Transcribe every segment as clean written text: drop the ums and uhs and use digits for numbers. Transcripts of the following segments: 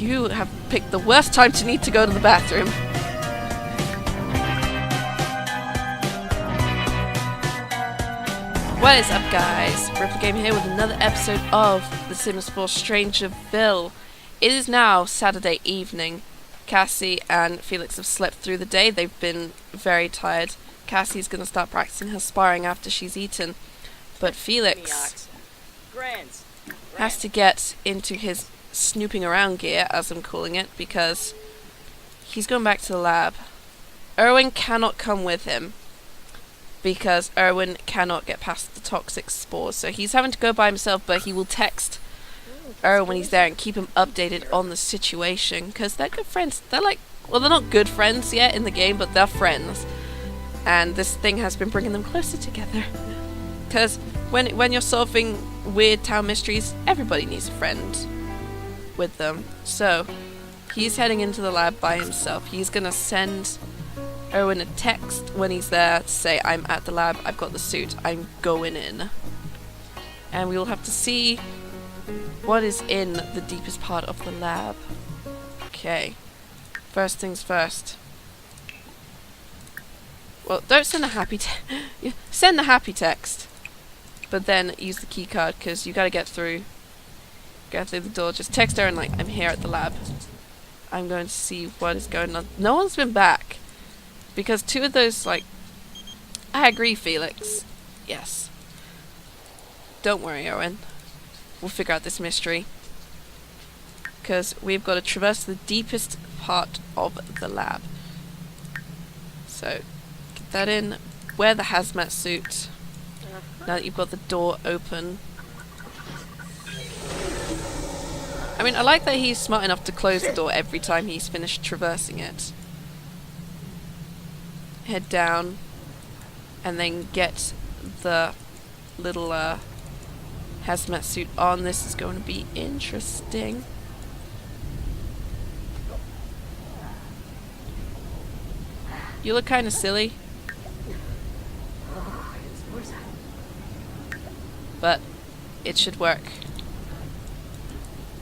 You have picked the worst time to need to go to the bathroom. What is up, guys? Ripple Game here with another episode of The Sims 4 Strangerville. It is now Saturday evening. Cassie and Felix have slept through the day. They've been very tired. Cassie's going to start practicing her sparring after she's eaten. But Felix has to get into his snooping around gear, as I'm calling it, because he's going back to the lab. Erwin cannot come with him because Erwin cannot get past the toxic spores, so he's having to go by himself, but he will text Erwin when he's there and keep him updated on the situation, because they're good friends. They're like, well, they're not good friends yet in the game, but they're friends, and this thing has been bringing them closer together, because when you're solving weird town mysteries, everybody needs a friend with them. So he's heading into the lab by himself. He's gonna send Erwin a text when he's there to say, I'm at the lab, I've got the suit, I'm going in. And we will have to see what is in the deepest part of the lab. Okay, first things first. Well, don't send a happy send the happy text, but then use the key card, because you gotta get through the door. Just text Erwin like, I'm here at the lab, I'm going to see what is going on. No one's been back, because two of those, like, I agree, Felix. Yes. Don't worry, Erwin. We'll figure out this mystery. Because we've got to traverse the deepest part of the lab. So, get that in. Wear the hazmat suit. Now that you've got the door open. I mean, I like that he's smart enough to close the door every time he's finished traversing it. Head down, and then get the little hazmat suit on. This is going to be interesting. You look kind of silly, but it should work.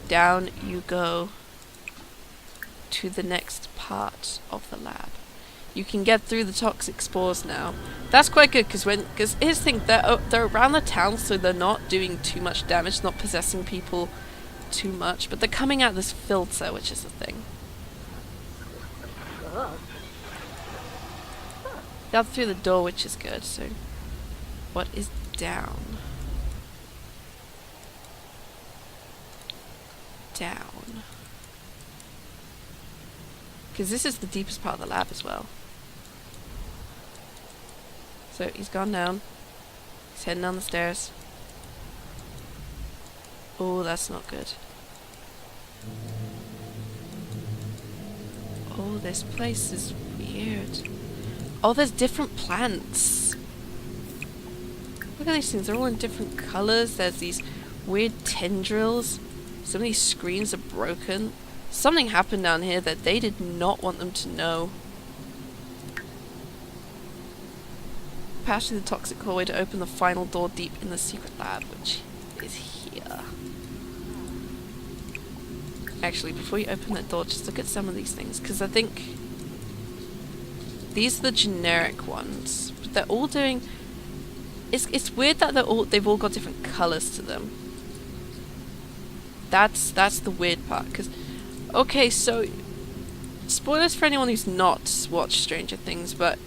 Down you go to the next part of the lab. You can get through the toxic spores now. That's quite good, because here's the thing, they're around the town, so they're not doing too much damage, not possessing people too much, but they're coming out this filter, which is the thing. Got through the door, which is good. So what is down? Down. Because this is the deepest part of the lab as well. So he's gone down. He's heading down the stairs. Oh, that's not good. Oh, this place is weird. Oh, there's different plants. Look at these things. They're all in different colours. There's these weird tendrils. Some of these screens are broken. Something happened down here that they did not want them to know. Pass through the toxic hallway to open the final door deep in the secret lab, which is here. Actually, before you open that door, just look at some of these things, because I think these are the generic ones, but they're all doing. It's weird that they've all got different colours to them. That's the weird part, because okay, so spoilers for anyone who's not watched Stranger Things, but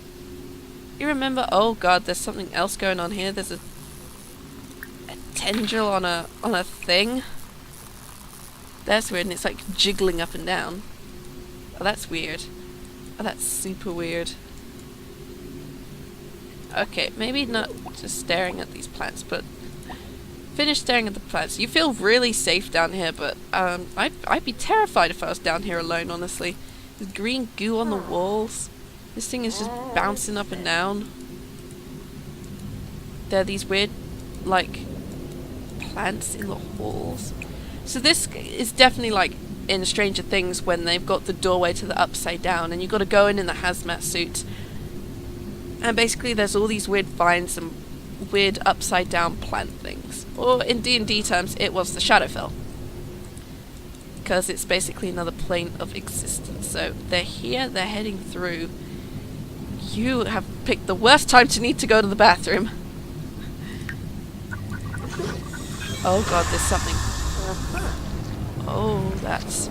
you remember, oh god, there's something else going on here. There's a tendril on a thing. That's weird, and it's like jiggling up and down. Oh, that's weird. Oh, that's super weird. Okay, maybe not just staring at these plants, but finish staring at the plants. You feel really safe down here, but I'd be terrified if I was down here alone, honestly. There's green goo on the walls. This thing is just bouncing up and down. There are these weird, like, plants in the walls. So this is definitely like in Stranger Things when they've got the doorway to the upside down and you've got to go in the hazmat suit. And basically there's all these weird vines and weird upside down plant things. Or in D&D terms, it was the Shadowfell. because it's basically another plane of existence. So they're here, they're heading through. You have picked the worst time to need to go to the bathroom. Oh god, there's something. Oh, that's...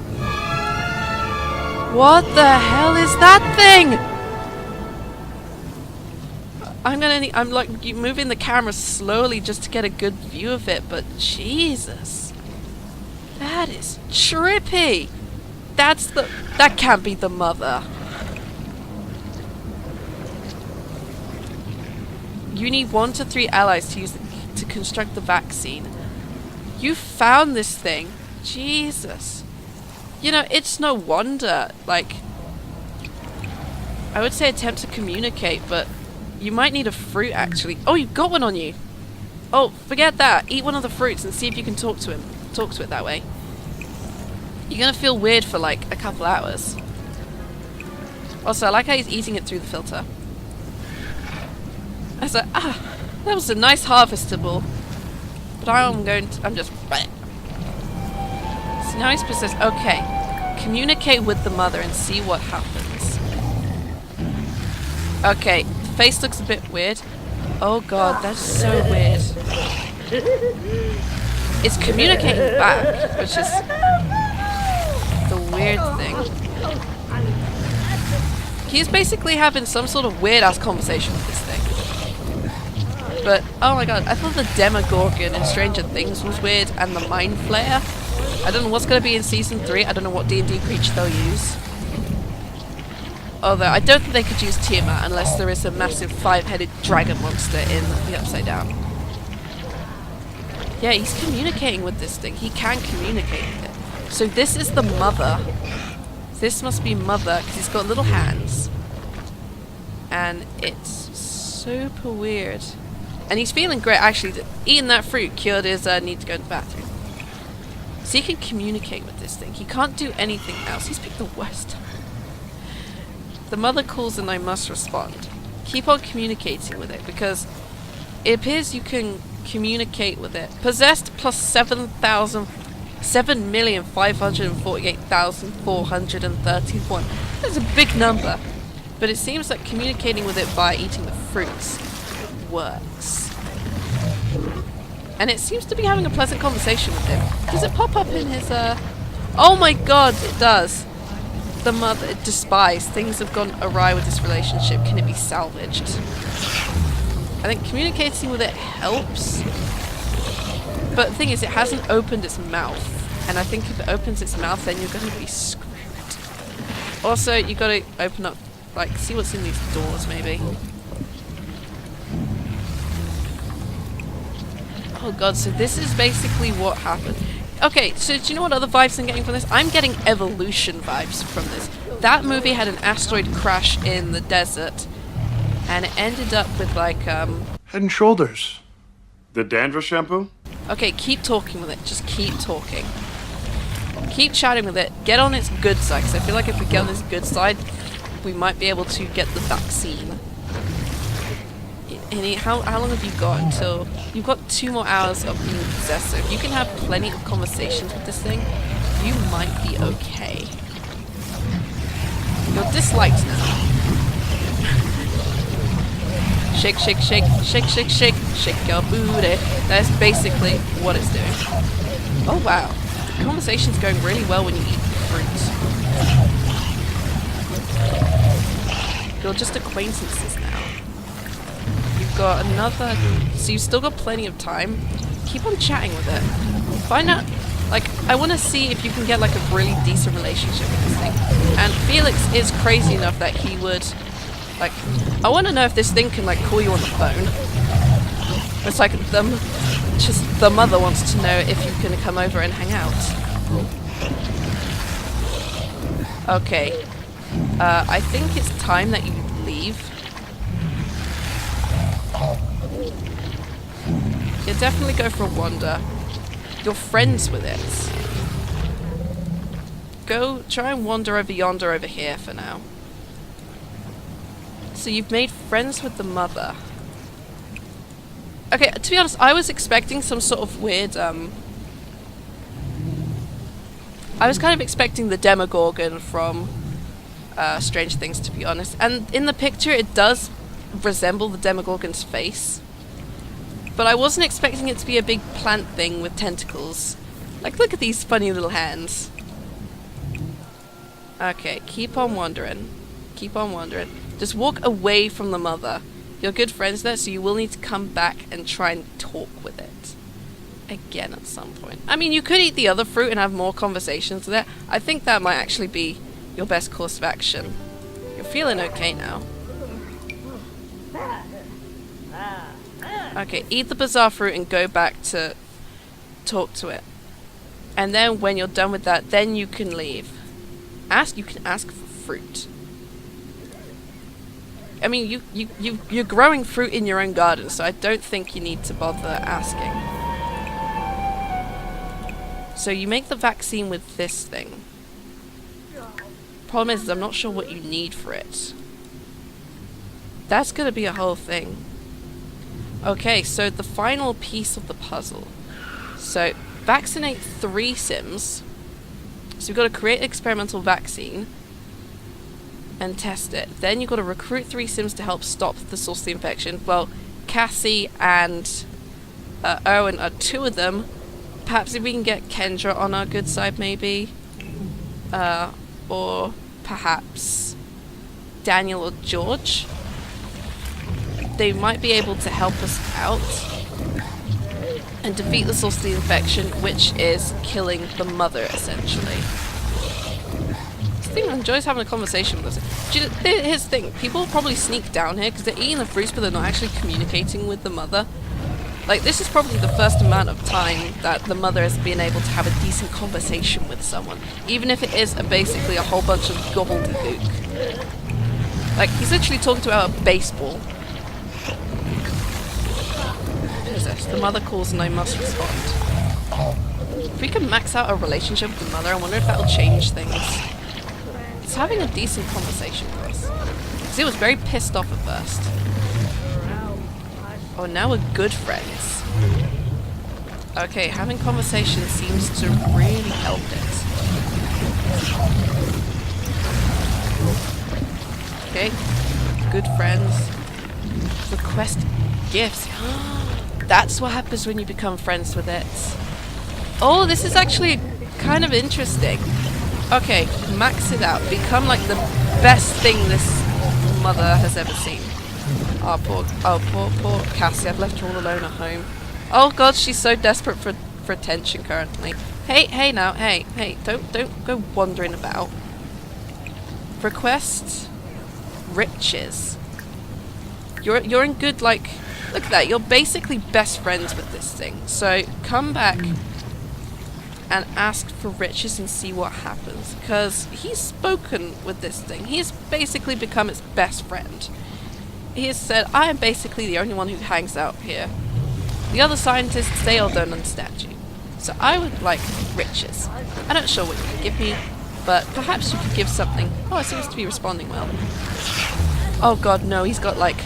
What the hell is that thing? I'm like moving the camera slowly just to get a good view of it, but Jesus. That is trippy. That can't be the mother. You need 1 to 3 allies to construct the vaccine. You found this thing. Jesus. You know, it's no wonder, like, I would say attempt to communicate, but you might need a fruit actually. Oh, you've got one on you. Oh, forget that. Eat one of the fruits and see if you can talk to him. Talk to it that way. You're gonna feel weird for like a couple hours. Also, I like how he's eating it through the filter. I was like, that was a nice harvestable. But I'm just... So now he's possessed. Okay. Communicate with the mother and see what happens. Okay. The face looks a bit weird. Oh god, that's so weird. It's communicating back, which is the weird thing. He's basically having some sort of weird-ass conversation with this thing. But, oh my god, I thought the Demogorgon in Stranger Things was weird, and the Mind Flayer. I don't know what's going to be in Season 3, I don't know what D&D creature they'll use. Although, I don't think they could use Tiamat unless there is a massive 5-headed dragon monster in the Upside Down. Yeah, he's communicating with this thing. He can communicate with it. So this is the mother. This must be mother, because he's got little hands. And it's super weird. And he's feeling great, actually. Eating that fruit cured his need to go to the bathroom. So he can communicate with this thing. He can't do anything else. He's picked the worst time. The mother calls and I must respond. Keep on communicating with it, because it appears you can communicate with it. Possessed plus 7,548,431. That's a big number. But it seems like communicating with it by eating the fruits works. And it seems to be having a pleasant conversation with him. Does it pop up in his, Oh my god, it does! The mother, despise. Things have gone awry with this relationship. Can it be salvaged? I think communicating with it helps. But the thing is, it hasn't opened its mouth. And I think if it opens its mouth, then you're going to be screwed. Also, you got to open up, like, see what's in these doors, maybe. Oh god, so this is basically what happened. Okay, so do you know what other vibes I'm getting from this? I'm getting evolution vibes from this. That movie had an asteroid crash in the desert, and it ended up with like, Head and Shoulders. The dandruff shampoo? Okay, keep talking with it. Just keep talking. Keep chatting with it. Get on its good side, because I feel like if we get on its good side, we might be able to get the vaccine. How long have you got until... You've got 2 more hours of being possessed, so if you can have plenty of conversations with this thing, you might be okay. You're disliked now. Shake, shake, shake, shake, shake, shake, shake your booty. That's basically what it's doing. Oh wow. The conversation's going really well when you eat fruit. You're just acquaintances now. You've got another... So you've still got plenty of time. Keep on chatting with it. Find out... Like, I want to see if you can get, like, a really decent relationship with this thing. And Felix is crazy enough that he would... Like, I want to know if this thing can, like, call you on the phone. It's like, the mother wants to know if you can come over and hang out. Okay. I think it's time that you leave. Yeah, definitely go for a wander. You're friends with it. Go try and wander over yonder over here for now. So you've made friends with the mother. Okay, to be honest, I was expecting some sort of weird, I was kind of expecting the Demogorgon from Strange Things, to be honest. And in the picture, it does resemble the Demogorgon's face. But I wasn't expecting it to be a big plant thing with tentacles. Like, look at these funny little hands. Okay, keep on wandering. Keep on wandering. Just walk away from the mother. You're good friends there, so you will need to come back and try and talk with it. Again at some point. I mean, you could eat the other fruit and have more conversations with it. I think that might actually be your best course of action. You're feeling okay now. Okay, eat the bizarre fruit and go back to talk to it. And then when you're done with that, then you can leave. You can ask for fruit. I mean, you're growing fruit in your own garden, so I don't think you need to bother asking. So you make the vaccine with this thing. Problem is I'm not sure what you need for it. That's gonna be a whole thing. Okay, so the final piece of the puzzle. So, vaccinate 3 Sims. So you've got to create an experimental vaccine and test it. Then you've got to recruit 3 Sims to help stop the source of the infection. Well, Cassie and Owen are 2 of them. Perhaps if we can get Kendra on our good side, maybe. Or perhaps Daniel or George. They might be able to help us out and defeat the source of the infection, which is killing the mother, essentially. Steven enjoys having a conversation with us. Here's the thing, people will probably sneak down here because they're eating the fruits, but they're not actually communicating with the mother. Like, this is probably the first amount of time that the mother has been able to have a decent conversation with someone, even if it is basically a whole bunch of gobbledygook. Like, he's literally talking to her about baseball. What is this? The mother calls and I must respond. If we can max out a relationship with the mother, I wonder if that will change things. It's having a decent conversation with us. Because it was very pissed off at first. Oh, now we're good friends. Okay, having conversation seems to really help it. Okay, good friends. Request gifts. That's what happens when you become friends with it. Oh, this is actually kind of interesting. Okay, max it out. Become like the best thing this mother has ever seen. Oh, poor Cassie. I've left her all alone at home. Oh god, she's so desperate for attention currently. Hey now, hey, don't go wandering about. Request riches. You're in good, like, look at that. You're basically best friends with this thing. So come back and ask for riches and see what happens. Because he's spoken with this thing. He's basically become its best friend. He has said, I am basically the only one who hangs out here. The other scientists, they all don't understand you. So I would like riches. I'm not sure what you can give me, but perhaps you could give something. Oh, it seems to be responding well. Oh god, no, he's got like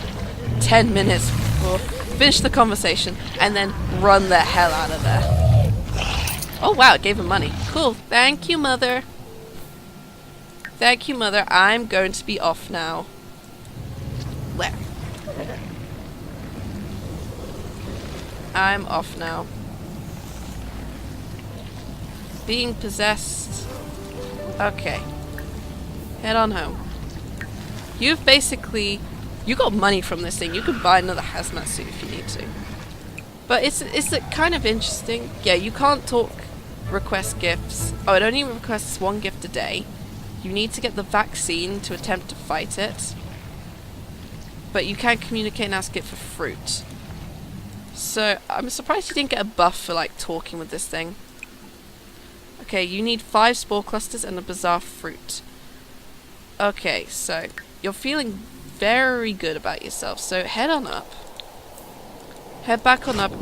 10 minutes before finish the conversation and then run the hell out of there. Oh wow, it gave him money. Cool. Thank you, mother. Thank you, mother. I'm going to be off now. Where? I'm off now. Being possessed. Okay. Head on home. You've basically... You got money from this thing. You could buy another hazmat suit if you need to. But it's kind of interesting. Yeah, you can't talk, request gifts. Oh, it only requests 1 gift a day. You need to get the vaccine to attempt to fight it. But you can communicate and ask it for fruit. So, I'm surprised you didn't get a buff for, like, talking with this thing. Okay, you need 5 spore clusters and a bizarre fruit. Okay, so, you're feeling very good about yourself. So, head on up. Head back on up.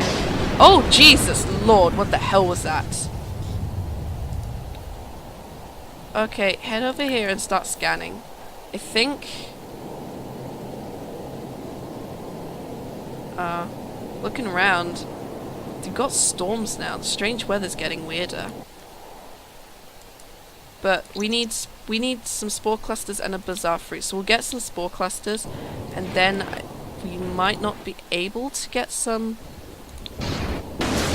Oh, Jesus Lord, what the hell was that? Okay, head over here and start scanning. I think... looking around, you've got storms now. The strange weather's getting weirder. but we need some spore clusters and a bizarre fruit. So we'll get some spore clusters, and then we might not be able to get some.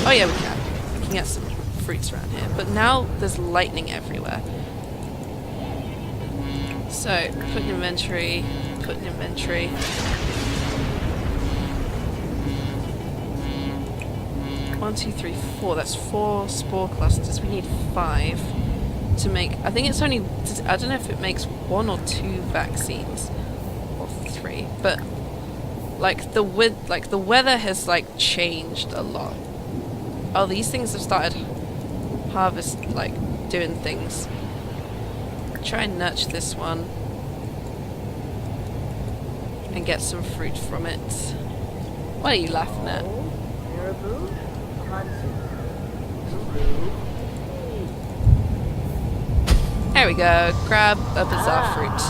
Oh yeah, we can. We can get some fruits around here. But now there's lightning everywhere. So put in inventory. Put in inventory. 1, 2, 3, 4. That's 4 spore clusters. We need 5 to make. I think it's only. I don't know if it makes 1 or 2 vaccines, or 3. But like the weather has like changed a lot. Oh, these things have started doing things. Try and nurture this one and get some fruit from it. What are you laughing at? There we go. Grab a bizarre fruit.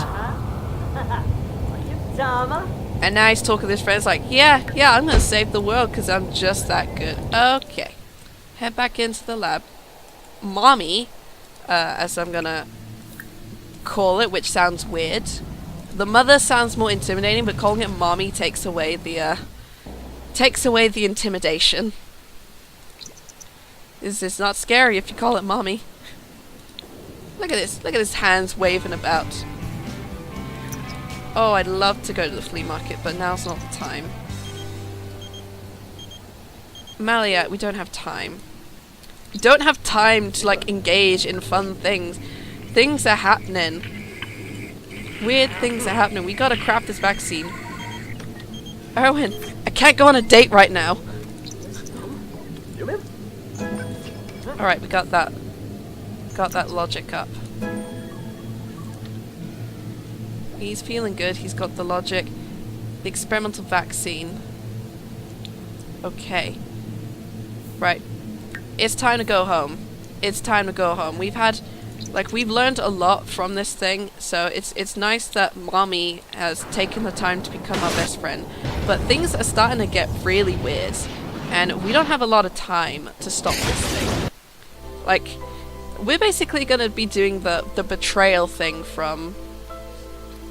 And now he's talking to his friends like, yeah, I'm gonna save the world because I'm just that good. Okay. Head back into the lab. Mommy, as I'm gonna call it, which sounds weird. The mother sounds more intimidating, but calling it mommy takes away the intimidation. It's not scary if you call it mommy. Look at this. Look at his hands waving about. Oh, I'd love to go to the flea market, but now's not the time. Malia, we don't have time. We don't have time to like engage in fun things. Things are happening. Weird things are happening. We gotta craft this vaccine. Erwin, I can't go on a date right now. Alright, we got that. Got that logic up. He's feeling good. He's got the logic. The experimental vaccine. Okay. Right. It's time to go home. It's time to go home. We've learned a lot from this thing, so it's nice that Mommy has taken the time to become our best friend. But things are starting to get really weird, and we don't have a lot of time to stop this thing. Like, we're basically gonna be doing the betrayal thing from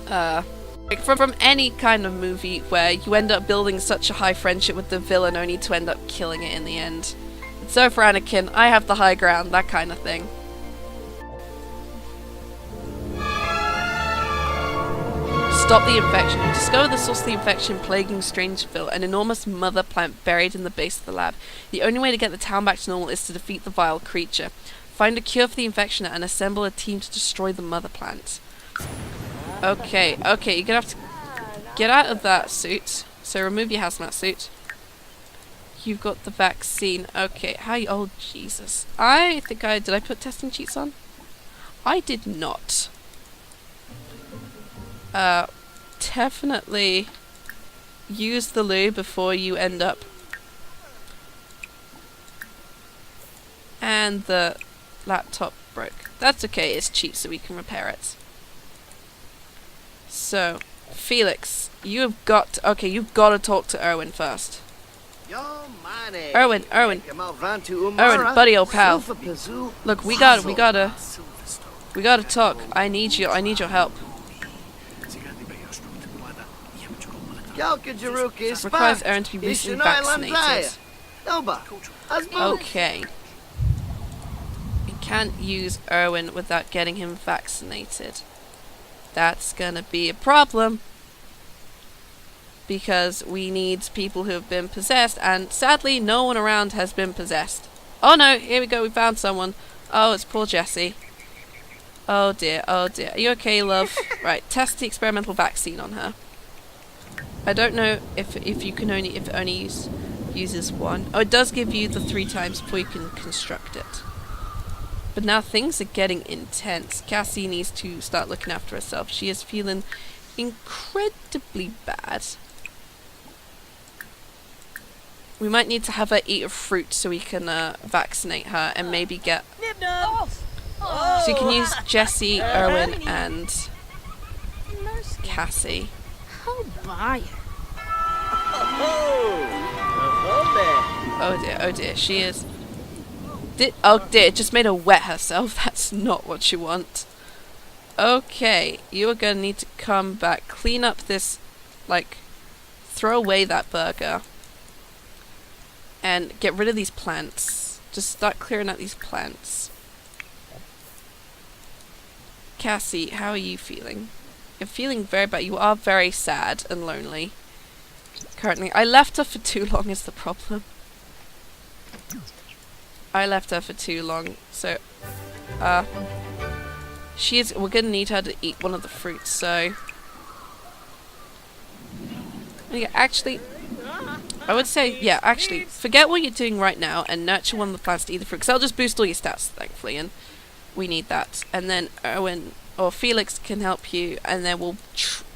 from any kind of movie where you end up building such a high friendship with the villain only to end up killing it in the end. So for Anakin, I have the high ground, that kind of thing. Stop the infection. Discover the source of the infection plaguing Strangerville, an enormous mother plant buried in the base of the lab. The only way to get the town back to normal is to defeat the vile creature. Find a cure for the infection and assemble a team to destroy the mother plant. Okay, you're gonna have to get out of that suit. So remove your hazmat suit. You've got the vaccine. Okay, oh Jesus. I think did I put testing cheats on? I did not. Definitely use the loo before you end up. And the laptop broke. That's okay, it's cheap so we can repair it. So, Felix, you've got to talk to Erwin first. Erwin, buddy old pal. Look, we gotta talk. I need your help. Requires Erwin to be recently vaccinated. Okay. We can't use Erwin without getting him vaccinated. That's gonna be a problem. Because we need people who have been possessed, and sadly no one around has been possessed. Oh no, here we go, we found someone. Oh, it's poor Jessie. Oh dear, oh dear. Are you okay, love? Right, test the experimental vaccine on her. I don't know if it only uses 1. Oh, it does give you the 3 times before you can construct it. But now things are getting intense. Cassie needs to start looking after herself. She is feeling incredibly bad. We might need to have her eat a fruit so we can vaccinate her and maybe get... So you can use Jessie, Erwin, and Cassie. Oh dear, she is... oh dear, it just made her wet herself. That's not what you want. Okay, you are gonna need to come back, clean up this, like, throw away that burger. And get rid of these plants. Just start clearing out these plants. Cassie, how are you feeling? You're feeling very bad. You are very sad and lonely. Currently. I left her for too long is the problem. I left her for too long. So, we're gonna need her to eat one of the fruits, so... Yeah, actually... I would say, yeah, actually, forget what you're doing right now and nurture one of the plants to eat the fruit, because that'll just boost all your stats, thankfully, and we need that. And then Erwin or Felix can help you, and then we'll...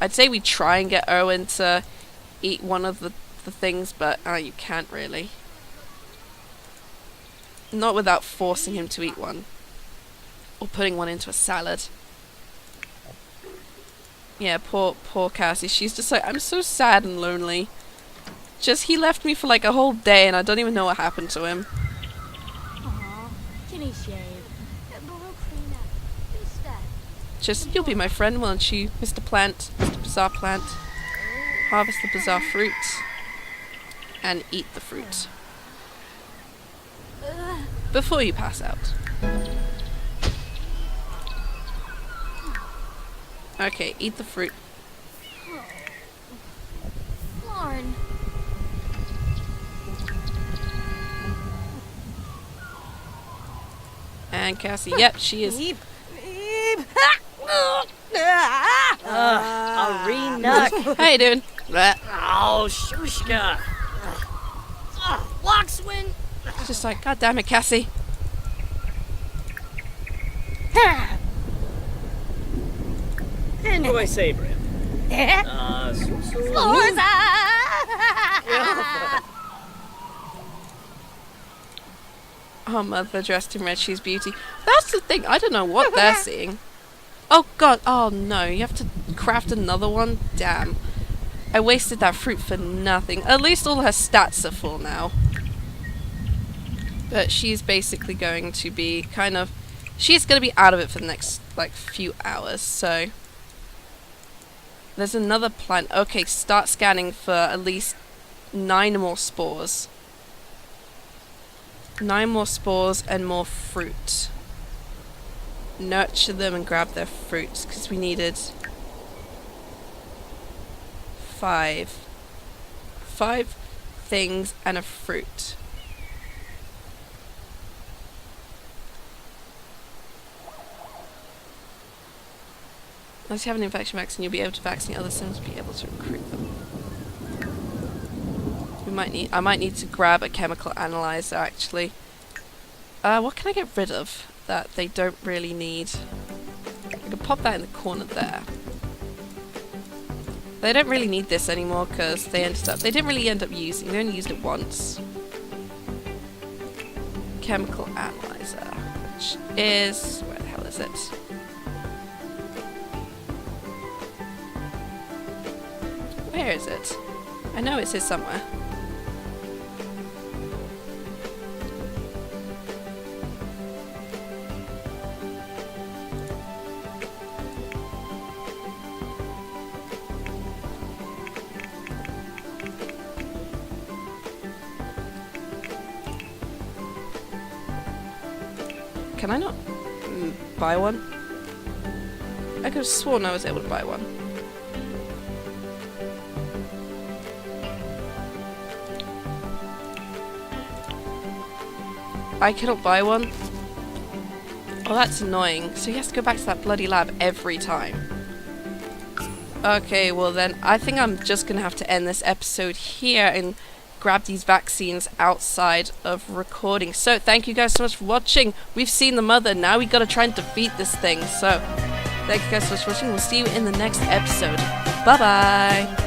I'd say we try and get Erwin to eat one of the things, but you can't really. Not without forcing him to eat one. Or putting one into a salad. Yeah, poor Cassie. She's just like, I'm so sad and lonely. He left me for like a whole day and I don't even know what happened to him. Aww, can he shave? But we'll clean up. Who's that? You'll be my friend, won't you, Mr. Plant, Mr. Bizarre Plant? Harvest the bizarre fruit. And eat the fruit. Before you pass out. Okay, eat the fruit. Lauren. And Cassie, yep, she is. A re-nuck. How you doing? Oh, shushka. Lock swing. Just like, God damn it, Cassie. And do I say, Brim? Floors. Oh, mother dressed in red, she's beauty. That's the thing, I don't know what they're seeing. Oh god, oh no, you have to craft another one? Damn. I wasted that fruit for nothing. At least all her stats are full now. But she's basically going to be kind of... She's going to be out of it for the next, like, few hours, so... There's another plant. Okay, start scanning for at least 9 more spores. 9 more spores and more fruit. Nurture them and grab their fruits, because we needed 5. 5 things and a fruit. Unless you have an infection vaccine, you'll be able to vaccinate other Sims and be able to recruit them. I might need to grab a chemical analyzer, actually. What can I get rid of that they don't really need? I can pop that in the corner there. They don't really need this anymore because they didn't really end up using. They only used it once. Chemical analyzer, which is... where the hell is it? Where is it? I know it's here somewhere. Can I not buy one? I could have sworn I was able to buy one. I cannot buy one? Oh, that's annoying. So he has to go back to that bloody lab every time. Okay, well then, I think I'm just gonna have to end this episode here and grab these vaccines outside of recording. So, thank you guys so much for watching. We've seen the mother, now we gotta try and defeat this thing. So, thank you guys so much for watching. We'll see you in the next episode. Bye-bye!